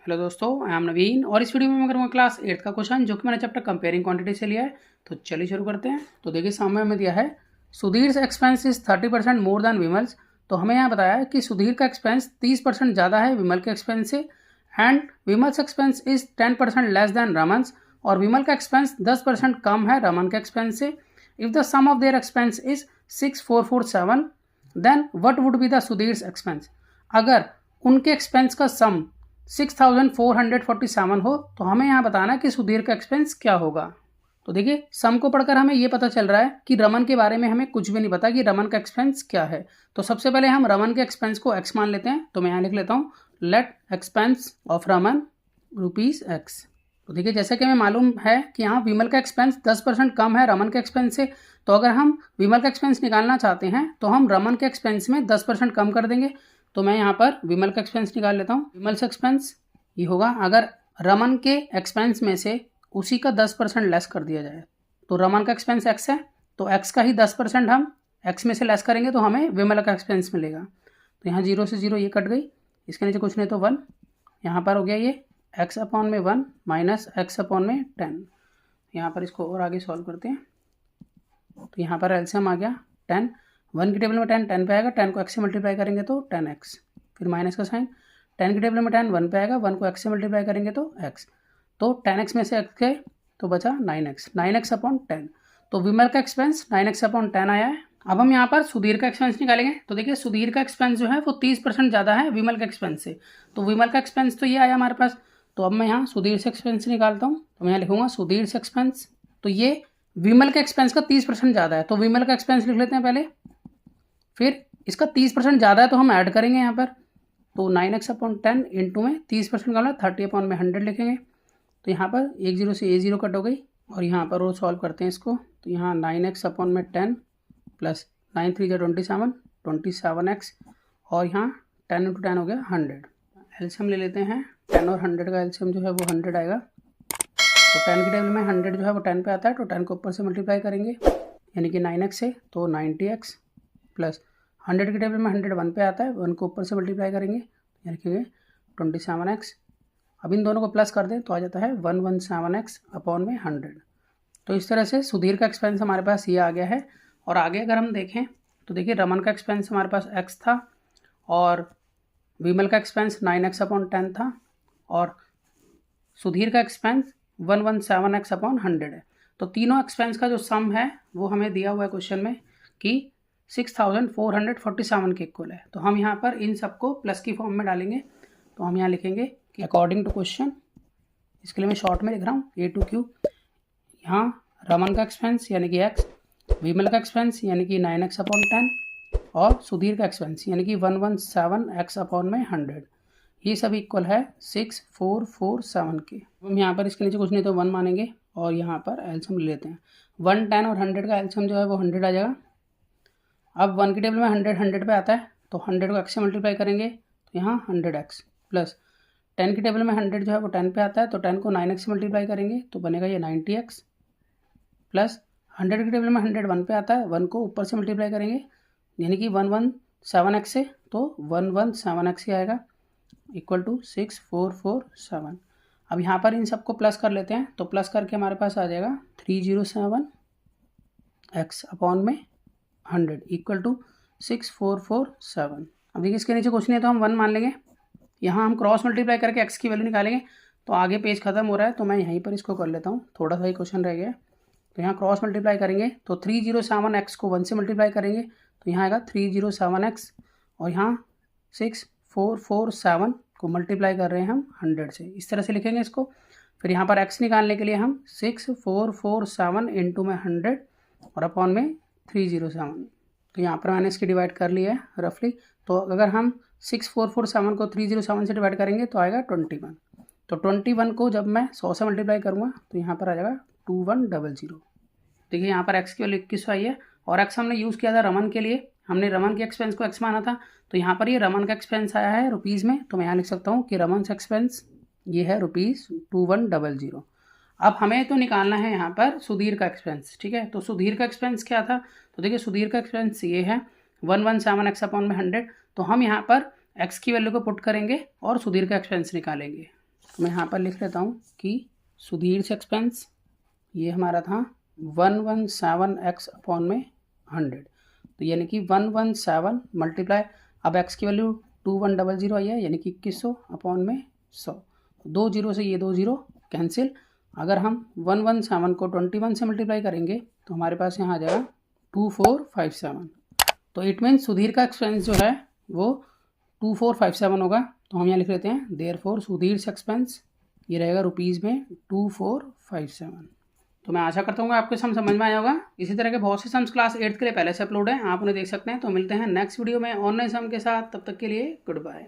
Hello दोस्तों, I am नवीन और इस वीडियो में मैं करूँगा क्लास 8 का क्वेश्चन जो कि मैंने चैप्टर कंपेयरिंग क्वांटिटी से लिया है। तो चलिए शुरू करते हैं। तो देखिए सामने हमें दिया है Sudhir expense is 30% more than Vimal's. तो हमें यहाँ बताया है कि सुधीर का एक्सपेंस 30% ज़्यादा है विमल के एक्सपेंस से and Vimal's expense is 10% less than Raman's, और विमल का एक्सपेंस 10% कम है रमन के एक्सपेंस से। If the sum of their expense is 6447 then what would be the Sudhir's expense. अगर उनके एक्सपेंस का सम 6447 हो तो हमें यहाँ बताना है कि सुधीर का एक्सपेंस क्या होगा। तो देखिए सम को पढ़कर हमें ये पता चल रहा है कि रमन के बारे में हमें कुछ भी नहीं पता कि रमन का एक्सपेंस क्या है। तो सबसे पहले हम रमन के एक्सपेंस को x मान लेते हैं। तो मैं यहाँ लिख लेता हूँ let expense of Raman ₹x। तो देखिए जैसे कि हमें मालूम है कि यहाँ विमल का एक्सपेंस 10% कम है रमन के एक्सपेंस से। तो अगर हम विमल का एक्सपेंस निकालना चाहते हैं तो हम रमन के एक्सपेंस में 10% कम कर देंगे। तो मैं यहाँ पर विमल का एक्सपेंस निकाल लेता हूँ। विमल से एक्सपेंस ये होगा अगर रमन के एक्सपेंस में से उसी का 10% लेस कर दिया जाए। तो रमन का एक्सपेंस x है तो x का ही 10% हम x में से लेस करेंगे तो हमें विमल का एक्सपेंस मिलेगा। तो यहाँ 0 से 0 ये कट गई, इसके नीचे कुछ नहीं तो 1। यहाँ पर हो गया ये x अपॉन में 1 माइनस x अपॉन में 10। यहाँ पर इसको और आगे सॉल्व करते हैं। तो यहाँ पर एलसीएम आ गया 10, 1 की टेबल में 10 पे आएगा, 10 को x से मल्टीप्लाई करेंगे तो 10x, फिर माइनस का साइन, 10 की टेबल में 10 1 पे आएगा, 1 को x से मल्टीप्लाई करेंगे तो x। तो 10x में से x गए तो बचा 9x अपॉन 10। तो विमल का एक्सपेंस 9x अपॉन 10 आया है। अब हम यहाँ पर सुधीर का एक्सपेंस निकालेंगे। तो देखिए सुधीर का एक्सपेंस जो है वो 30% ज़्यादा है विमल का एक्सपेंस से। तो विमल का एक्सपेंस तो ये आया हमारे पास। तो अब मैं यहाँ सुधीर से एक्सपेंस निकालता हूँ। तो मैं यहाँ लिखूँगा सुधीर से एक्सपेंस। तो ये विमल का एक्सपेंस का 30% ज़्यादा है तो विमल का एक्सपेंस लिख लेते हैं पहले, फिर इसका 30% ज़्यादा है तो हम ऐड करेंगे यहाँ पर। तो 9x अपॉन 10 इंटू में 30% का 30 अपॉन में 100 लिखेंगे। तो यहाँ पर 1 0 से A0 कट हो गई और यहाँ पर वो सॉल्व करते हैं इसको। तो यहाँ 9x अपॉन में 10 प्लस 9 3 जा 27x और यहाँ 10 इंटू 10 हो गया 100। एलसीएम ले लेते हैं। 10 और 100 का एलसीएम जो है वो 100 आएगा। तो 10 की टेबल में 100 जो है वो 10 पे आता है तो 10 को ऊपर से मल्टीप्लाई करेंगे यानी कि 9x से तो 90x प्लस 100 की टेबल में 100 1 पे आता है, 1 को ऊपर से मल्टीप्लाई करेंगे यानी कि 27x। अब इन दोनों को प्लस कर दें तो आ जाता है 117x अपॉन में 100। तो इस तरह से सुधीर का एक्सपेंस हमारे पास ये आ गया है। और आगे अगर हम देखें तो देखिए रमन का एक्सपेंस हमारे पास x था और विमल का एक्सपेंस 9x अपॉन 10 था और सुधीर का एक्सपेंस 117x अपॉन 100 है। तो तीनों एक्सपेंस का जो सम है वो हमें दिया हुआ है क्वेश्चन में कि 6447 के इक्वल है। तो हम यहाँ पर इन सबको प्लस की फॉर्म में डालेंगे। तो हम यहाँ लिखेंगे कि अकॉर्डिंग टू क्वेश्चन, इसके लिए मैं शॉर्ट में लिख रहा हूँ A to Q। यहाँ रमन का एक्सपेंस यानी कि x, विमल का एक्सपेंस यानी कि 9x अपॉन 10 और सुधीर का एक्सपेंस यानी कि 117x अपॉन में 100, ये सब इक्वल है 6447 के। हम यहाँ पर इसके नीचे कुछ नहीं तो 1 मानेंगे और यहाँ पर एलसीएम ले लेते हैं। 1 10 और 100 का एलसीएम जो है वो 100 आ जाएगा। अब 1 की टेबल में 100 पे आता है तो 100 को x से मल्टीप्लाई करेंगे तो यहाँ 100x प्लस 10 की टेबल में 100 जो है वो 10 पे आता है तो 10 को 9x से मल्टीप्लाई करेंगे तो बनेगा ये 90x प्लस 100 की टेबल में 100 1 पे आता है, 1 को ऊपर से मल्टीप्लाई करेंगे यानी कि 117x से तो 117x ही आएगा इक्वल टू 6447। अब यहाँ पर इन सबको प्लस कर लेते हैं। तो प्लस करके हमारे पास आ जाएगा 307x अपॉन में 100 इक्वल टू 6447। अब देखिए इसके नीचे कुछ नहीं है तो हम 1 मान लेंगे। यहाँ हम क्रॉस मल्टीप्लाई करके x की वैल्यू निकालेंगे। तो आगे पेज खत्म हो रहा है तो मैं यहीं पर इसको कर लेता हूँ, थोड़ा सा ही क्वेश्चन रह गया। तो यहाँ क्रॉस मल्टीप्लाई करेंगे तो 307x को 1 से मल्टीप्लाई करेंगे तो यहाँ आएगा 307x और यहाँ 6447 को मल्टीप्लाई कर रहे हैं हम 100 से, इस तरह से लिखेंगे इसको। फिर यहाँ पर x निकालने के लिए हम 6447 इंटू में 100 और अपॉन में 307। तो यहाँ पर मैंने इसकी डिवाइड कर लिया है रफली। तो अगर हम 6447 को 307 से डिवाइड करेंगे तो आएगा 21। तो 21 को जब मैं 100 से मल्टीप्लाई करूँगा तो यहाँ पर आ जाएगा 2100। देखिए यहाँ पर x की वैल्यू 21 आई है और x हमने यूज़ किया था रमन के लिए, हमने रमन के एक्सपेंस को x माना था। तो यहाँ पर ये रमन का एक्सपेंस आया है रुपीज़ में। तो मैं यहाँ लिख सकता हूँ कि रमन का एक्सपेंस ये है ₹2100। अब हमें तो निकालना है यहाँ पर सुधीर का एक्सपेंस, ठीक है। तो सुधीर का एक्सपेंस क्या था, तो देखिए सुधीर का एक्सपेंस ये है 117x अपॉन में 100। तो हम यहाँ पर x की वैल्यू को पुट करेंगे और सुधीर का एक्सपेंस निकालेंगे। तो मैं यहाँ पर लिख लेता हूँ कि सुधीर एक्सपेंस ये हमारा था 117x अपॉन में 100, तो यानी कि 117 मल्टीप्लाई, अब x की वैल्यू 2100 आई है यानी कि 2100 अपॉन में 100, 2 जीरो से ये 2 जीरो कैंसिल। अगर हम 117 को 21 से मल्टीप्लाई करेंगे तो हमारे पास यहाँ आ जाएगा 2457। तो इट मीन सुधीर का एक्सपेंस जो है वो 2457 होगा। तो हम यहाँ लिख लेते हैं देयरफॉर सुधीर एक्सपेंस ये रहेगा रुपीज़ में 2457। तो मैं आशा करता हूँ आपको सम समझ में आया होगा। इसी तरह के बहुत से सम्स क्लास 8th के लिए पहले से अपलोड हैं, आप उन्हें देख सकते हैं। तो मिलते हैं नेक्स्ट वीडियो में ऑनलाइन सम के साथ, तब तक के लिए गुड बाय।